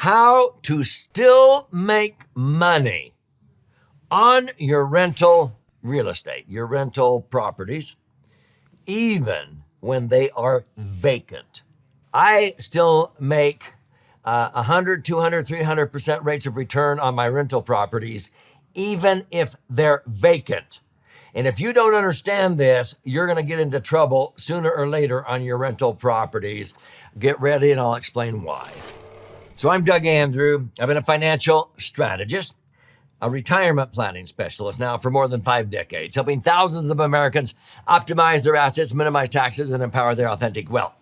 how to still make money on your rental real estate, your rental properties, even when they are vacant. I still make 100, 200, 300% rates of return on my rental properties, even if they're vacant. And if you don't understand this, you're going to get into trouble sooner or later on your rental properties. Get ready and I'll explain why. So I'm Doug Andrew. I've been a financial strategist, a retirement planning specialist now for more than 5 decades, helping thousands of Americans optimize their assets, minimize taxes, and empower their authentic wealth.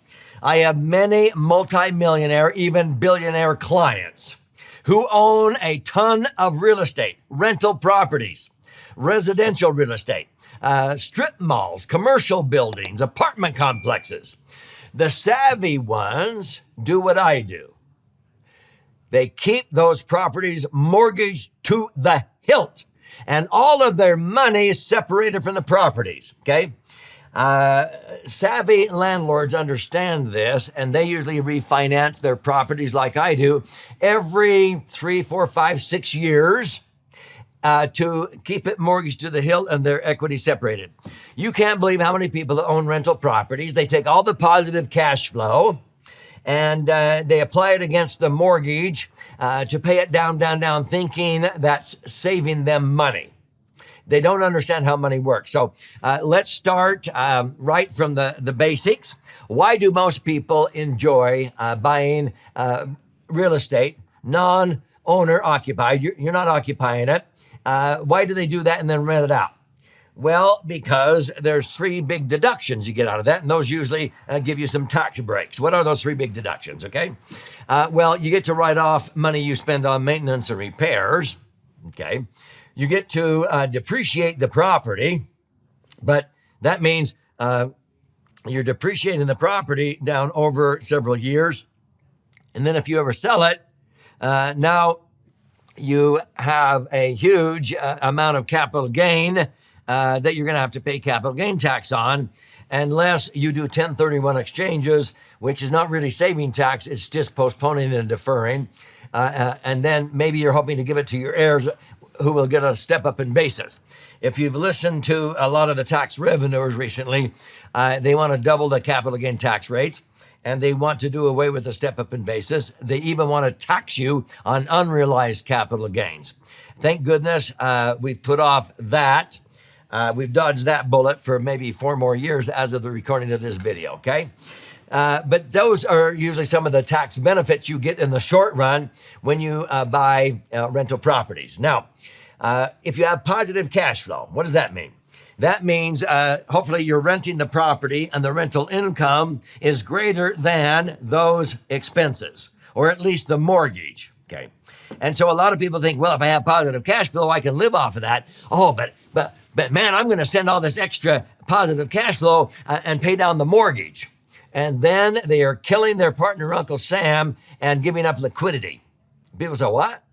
I have many multimillionaire, even billionaire clients who own a ton of real estate, rental properties, residential real estate, strip malls, commercial buildings, apartment complexes. The savvy ones do what I do. They keep those properties mortgaged to the hilt, and all of their money is separated from the properties, okay? Savvy landlords understand this, and they usually refinance their properties like I do every 3, 4, 5, 6 years to keep it mortgaged to the hilt and their equity separated. You can't believe how many people that own rental properties. They take all the positive cash flow and they apply it against the mortgage to pay it down, thinking that's saving them money. They don't understand how money works. So let's start right from the basics. Why do most people enjoy buying real estate, non-owner occupied? You're not occupying it. Why do they do that and then rent it out? Well, because there's 3 big deductions you get out of that, and those usually give you some tax breaks. What are those 3 big deductions, okay? Well, you get to write off money you spend on maintenance and repairs, okay? You get to depreciate the property, but that means you're depreciating the property down over several years. And then if you ever sell it, now you have a huge amount of capital gain that you're going to have to pay capital gain tax on, unless you do 1031 exchanges, which is not really saving tax. It's just postponing and deferring. And then maybe you're hoping to give it to your heirs who will get a step up in basis. If you've listened to a lot of the tax revenuers recently, they want to double the capital gain tax rates, and they want to do away with the step up in basis. They even want to tax you on unrealized capital gains. Thank goodness we've put off that. We've dodged that bullet for maybe 4 more years as of the recording of this video, okay? But those are usually some of the tax benefits you get in the short run when you buy rental properties. Now, if you have positive cash flow, what does that mean? That means hopefully you're renting the property and the rental income is greater than those expenses, or at least the mortgage, okay? And so a lot of people think, well, if I have positive cash flow, I can live off of that. Oh, but man, I'm going to send all this extra positive cash flow and pay down the mortgage. And then they are killing their partner, Uncle Sam, and giving up liquidity. People say, what?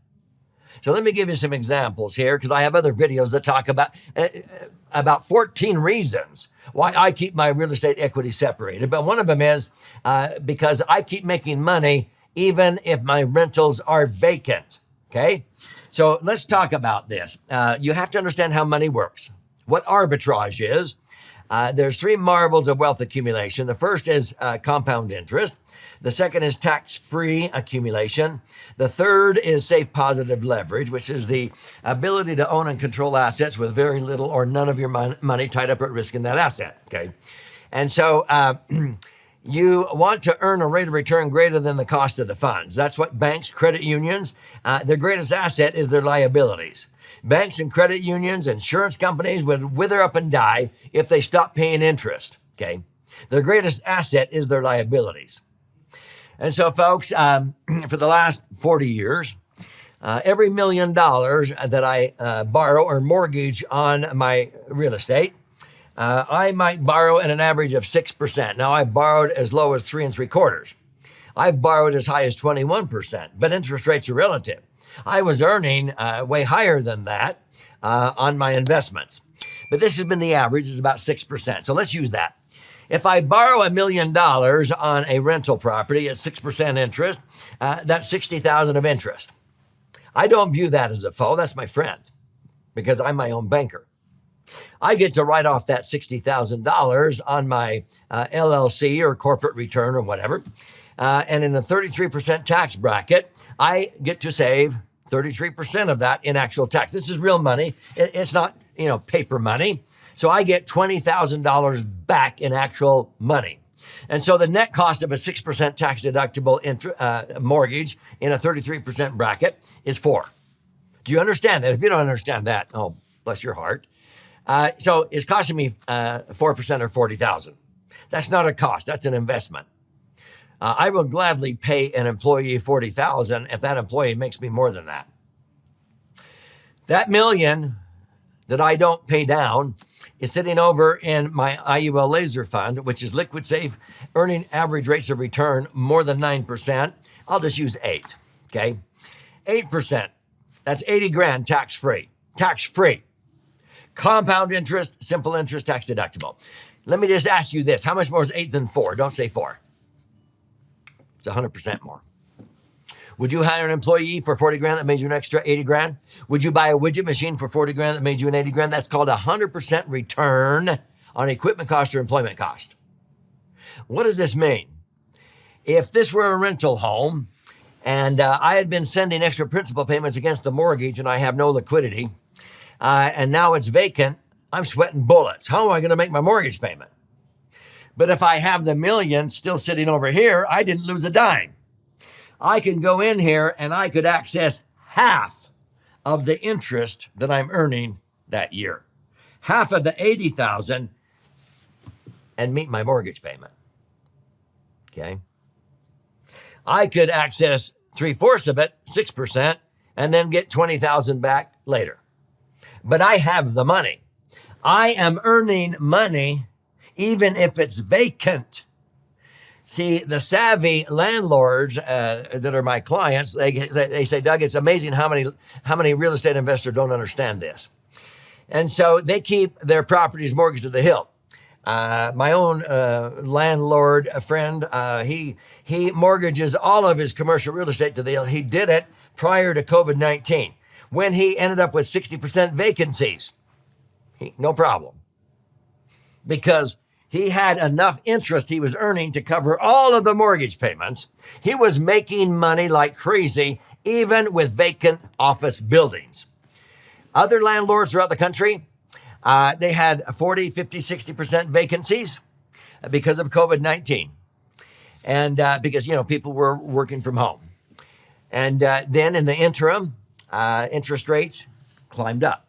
So let me give you some examples here, because I have other videos that talk about 14 reasons why I keep my real estate equity separated. But one of them is because I keep making money even if my rentals are vacant, okay? So let's talk about this. You have to understand how money works, what arbitrage is. There's 3 marvels of wealth accumulation. The first is compound interest. The second is tax-free accumulation. The third is safe positive leverage, which is the ability to own and control assets with very little or none of your money tied up at risk in that asset, okay? And so you want to earn a rate of return greater than the cost of the funds. That's what banks, credit unions, their greatest asset is their liabilities. Banks and credit unions, insurance companies would wither up and die if they stopped paying interest, okay? Their greatest asset is their liabilities. And so, folks, for the last 40 years, every $1 million that I borrow or mortgage on my real estate, I might borrow at an average of 6%. Now, I've borrowed as low as 3 3/4. I've borrowed as high as 21%, but interest rates are relative. I was earning way higher than that on my investments. But this has been the average, is about 6%. So let's use that. If I borrow $1 million on a rental property at 6% interest, that's $60,000 of interest. I don't view that as a foe. That's my friend because I'm my own banker. I get to write off that $60,000 on my LLC or corporate return or whatever. And in a 33% tax bracket, I get to save 33% of that in actual tax. This is real money. It's not, paper money. So I get $20,000 back in actual money. And so the net cost of a 6% tax deductible mortgage in a 33% bracket is 4. Do you understand that? If you don't understand that, oh, bless your heart. So it's costing me 4% or $40,000. That's not a cost. That's an investment. I will gladly pay an employee $40,000 if that employee makes me more than that. That $1 million that I don't pay down is sitting over in my IUL laser fund, which is liquid safe, earning average rates of return more than 9%. I'll just use 8, okay? 8%, that's 80 grand tax-free, Compound interest, simple interest, tax deductible. Let me just ask you this. How much more is 8 than 4? Don't say 4. It's 100% more. Would you hire an employee for 40 grand that made you an extra 80 grand? Would you buy a widget machine for 40 grand that made you an 80 grand? That's called 100% return on equipment cost or employment cost. What does this mean? If this were a rental home and I had been sending extra principal payments against the mortgage and I have no liquidity, and now it's vacant, I'm sweating bullets. How am I going to make my mortgage payment? But if I have the $1 million still sitting over here, I didn't lose a dime. I can go in here and I could access half of the interest that I'm earning that year, half of the 80,000, and meet my mortgage payment. Okay. I could access 3/4 of it, 6%, and then get 20,000 back later. But I have the money. I am earning money even if it's vacant. See, the savvy landlords that are my clients, they say, Doug, it's amazing how many real estate investors don't understand this. And so they keep their properties mortgaged to the hilt. My own landlord, a friend, he mortgages all of his commercial real estate to the hilt. He did it prior to COVID-19 when he ended up with 60% vacancies. No problem. Because he had enough interest he was earning to cover all of the mortgage payments. He was making money like crazy, even with vacant office buildings. Other landlords throughout the country, they had 40, 50, 60% vacancies because of COVID-19. And because, people were working from home. And then in the interim, interest rates climbed up.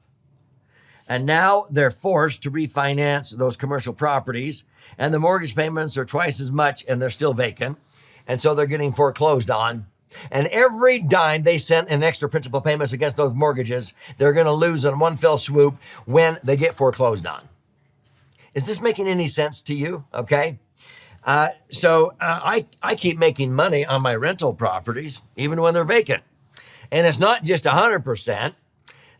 And now they're forced to refinance those commercial properties, and the mortgage payments are twice as much, and they're still vacant. And so they're getting foreclosed on. And every dime they sent in extra principal payments against those mortgages, they're going to lose in one fell swoop when they get foreclosed on. Is this making any sense to you? Okay. So I keep making money on my rental properties, even when they're vacant. And it's not just 100%.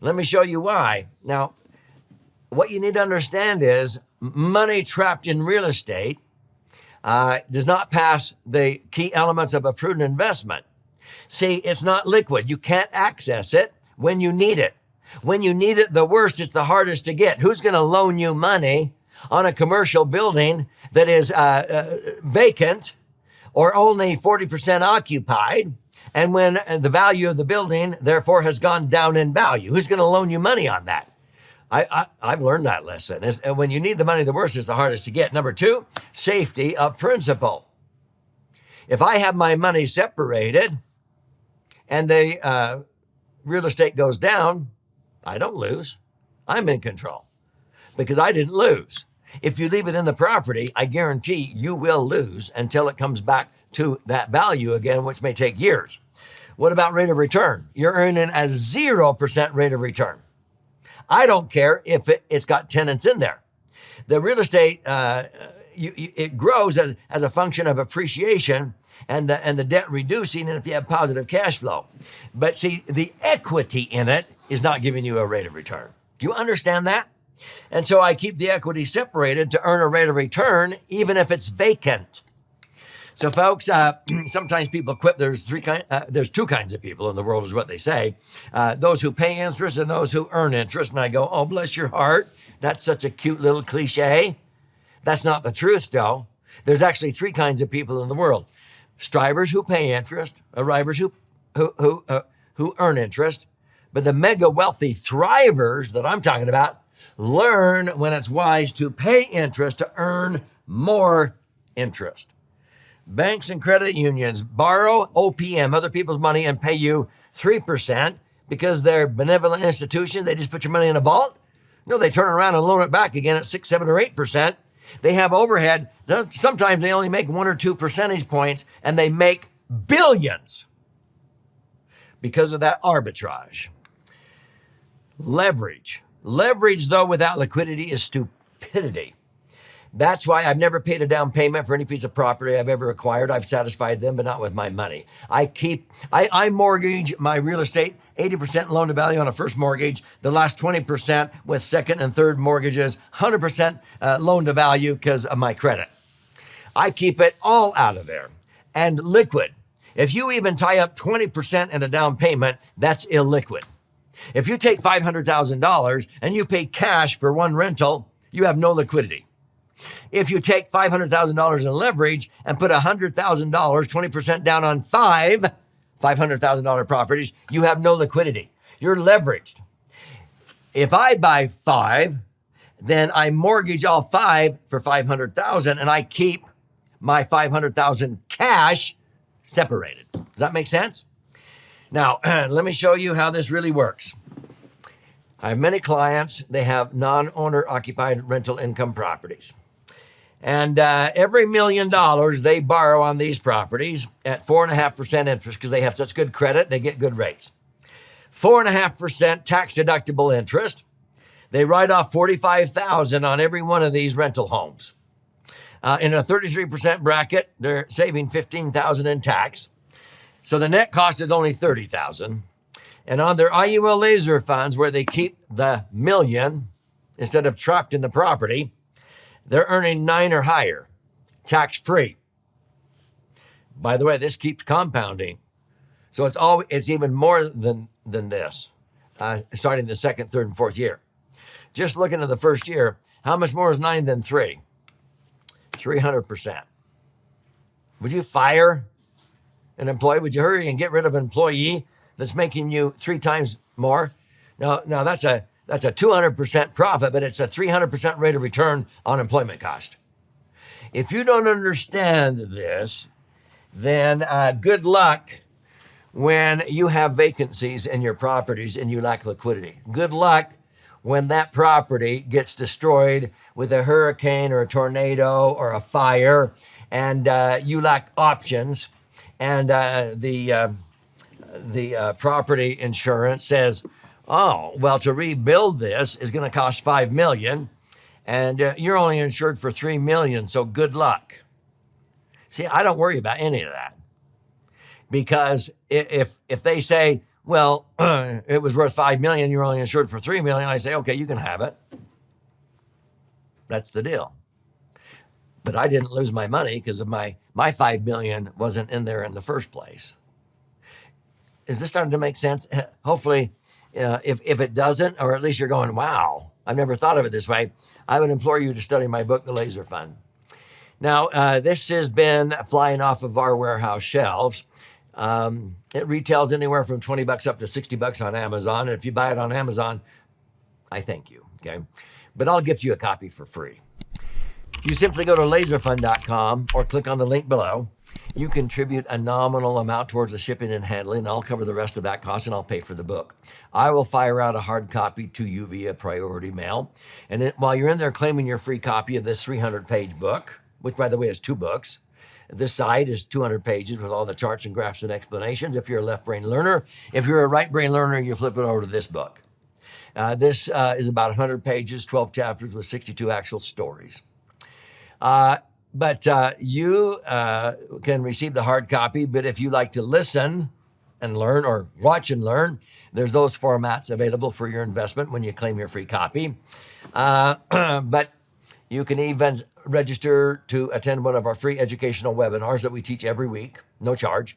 Let me show you why. Now, what you need to understand is money trapped in real estate does not pass the key elements of a prudent investment. See, it's not liquid. You can't access it when you need it. When you need it the worst, it's the hardest to get. Who's going to loan you money on a commercial building that is vacant or only 40% occupied, and when the value of the building, therefore, has gone down in value? Who's going to loan you money on that? I've learned that lesson. When you need the money the worst, it's the hardest to get. Number 2, safety of principal. If I have my money separated and the real estate goes down, I don't lose. I'm in control because I didn't lose. If you leave it in the property, I guarantee you will lose until it comes back to that value again, which may take years. What about rate of return? You're earning a 0% rate of return. I don't care if it's got tenants in there. The real estate, it grows as a function of appreciation and the debt reducing, and if you have positive cash flow. But see, the equity in it is not giving you a rate of return. Do you understand that? And so I keep the equity separated to earn a rate of return, even if it's vacant. So folks, sometimes people quit. There's two kinds of people in the world is what they say. Those who pay interest and those who earn interest. And I go, oh, bless your heart. That's such a cute little cliche. That's not the truth, though. There's actually three kinds of people in the world. Strivers who pay interest, arrivers who earn interest. But the mega wealthy thrivers that I'm talking about learn when it's wise to pay interest to earn more interest. Banks and credit unions borrow OPM, other people's money, and pay you 3% because they're benevolent institutions. They just put your money in a vault. No, they turn around and loan it back again at 6, 7, or 8%. They have overhead. Sometimes they only make 1 or 2 percentage points, and they make billions because of that arbitrage. Leverage. Leverage, though, without liquidity is stupidity. That's why I've never paid a down payment for any piece of property I've ever acquired. I've satisfied them, but not with my money. I mortgage my real estate, 80% loan to value on a first mortgage, the last 20% with second and third mortgages, 100% loan to value because of my credit. I keep it all out of there and liquid. If you even tie up 20% in a down payment, that's illiquid. If you take $500,000 and you pay cash for one rental, you have no liquidity. If you take $500,000 in leverage and put $100,000, 20% down on five $500,000 properties, you have no liquidity. You're leveraged. If I buy 5, then I mortgage all 5 for $500,000 and I keep my $500,000 cash separated. Does that make sense? Now, let me show you how this really works. I have many clients. They have non-owner occupied rental income properties. And every $1 million they borrow on these properties at 4.5% interest because they have such good credit, they get good rates. 4.5% tax deductible interest. They write off $45,000 on every one of these rental homes. In a 33% bracket, they're saving $15,000 in tax. So the net cost is only $30,000. And on their IUL laser funds, where they keep the million instead of trapped in the property, they're earning 9 or higher, tax-free. By the way, this keeps compounding. So it's even more than this, starting the second, third, and fourth year. Just looking at the first year, how much more is 9 than 3? 300%. Would you fire an employee? Would you hurry and get rid of an employee that's making you 3 times more? Now that's a 200% profit, but it's a 300% rate of return on employment cost. If you don't understand this, then good luck when you have vacancies in your properties and you lack liquidity. Good luck when that property gets destroyed with a hurricane or a tornado or a fire and you lack options and the property insurance says, oh, well, to rebuild this is going to cost $5 million, and you're only insured for $3 million, so good luck. See, I don't worry about any of that, because if they say, well, it was worth $5 million, you're only insured for $3 million, I say, okay, you can have it. That's the deal. But I didn't lose my money because of my $5 million wasn't in there in the first place. Is this starting to make sense? Hopefully. If it doesn't, or at least you're going, wow, I've never thought of it this way, I would implore you to study my book, The Laser Fund. Now, this has been flying off of our warehouse shelves. It retails anywhere from $20 up to $60 on Amazon. And if you buy it on Amazon, I thank you, okay? But I'll gift you a copy for free. You simply go to laserfund.com or click on the link below. You contribute a nominal amount towards the shipping and handling, and I'll cover the rest of that cost, and I'll pay for the book. I will fire out a hard copy to you via priority mail. And while you're in there claiming your free copy of this 300-page book, which, by the way, is 2 books, this side is 200 pages with all the charts and graphs and explanations if you're a left-brain learner. If you're a right-brain learner, you flip it over to this book. This is about 100 pages, 12 chapters with 62 actual stories. But you can receive the hard copy, but if you like to listen and learn or watch and learn, there's those formats available for your investment when you claim your free copy. But you can even register to attend one of our free educational webinars that we teach every week, no charge.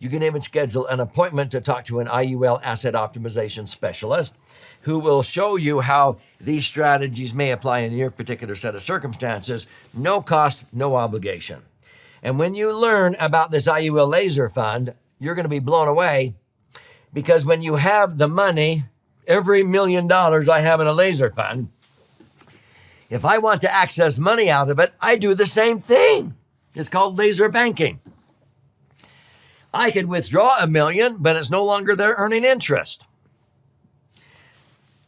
You can even schedule an appointment to talk to an IUL asset optimization specialist who will show you how these strategies may apply in your particular set of circumstances. No cost, no obligation. And when you learn about this IUL laser fund, you're going to be blown away, because when you have the money, every $1 million I have in a laser fund, if I want to access money out of it, I do the same thing. It's called laser banking. I could withdraw $1 million, but it's no longer there earning interest.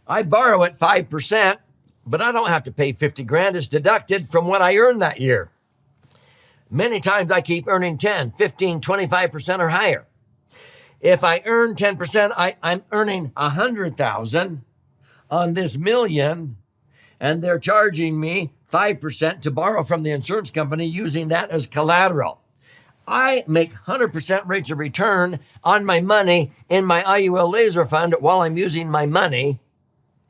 I borrow at 5%, but I don't have to pay 50 grand. It's deducted from what I earned that year. Many times I keep earning 10, 15, 25% or higher. If I earn 10%, I'm earning 100,000 on this $1 million, and they're charging me 5% to borrow from the insurance company using that as collateral. I make 100% rates of return on my money in my IUL laser fund while I'm using my money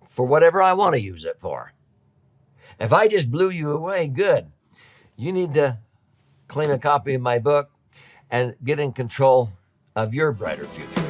for whatever I want to use it for. If I just blew you away, good. You need to claim a copy of my book and get in control of your brighter future.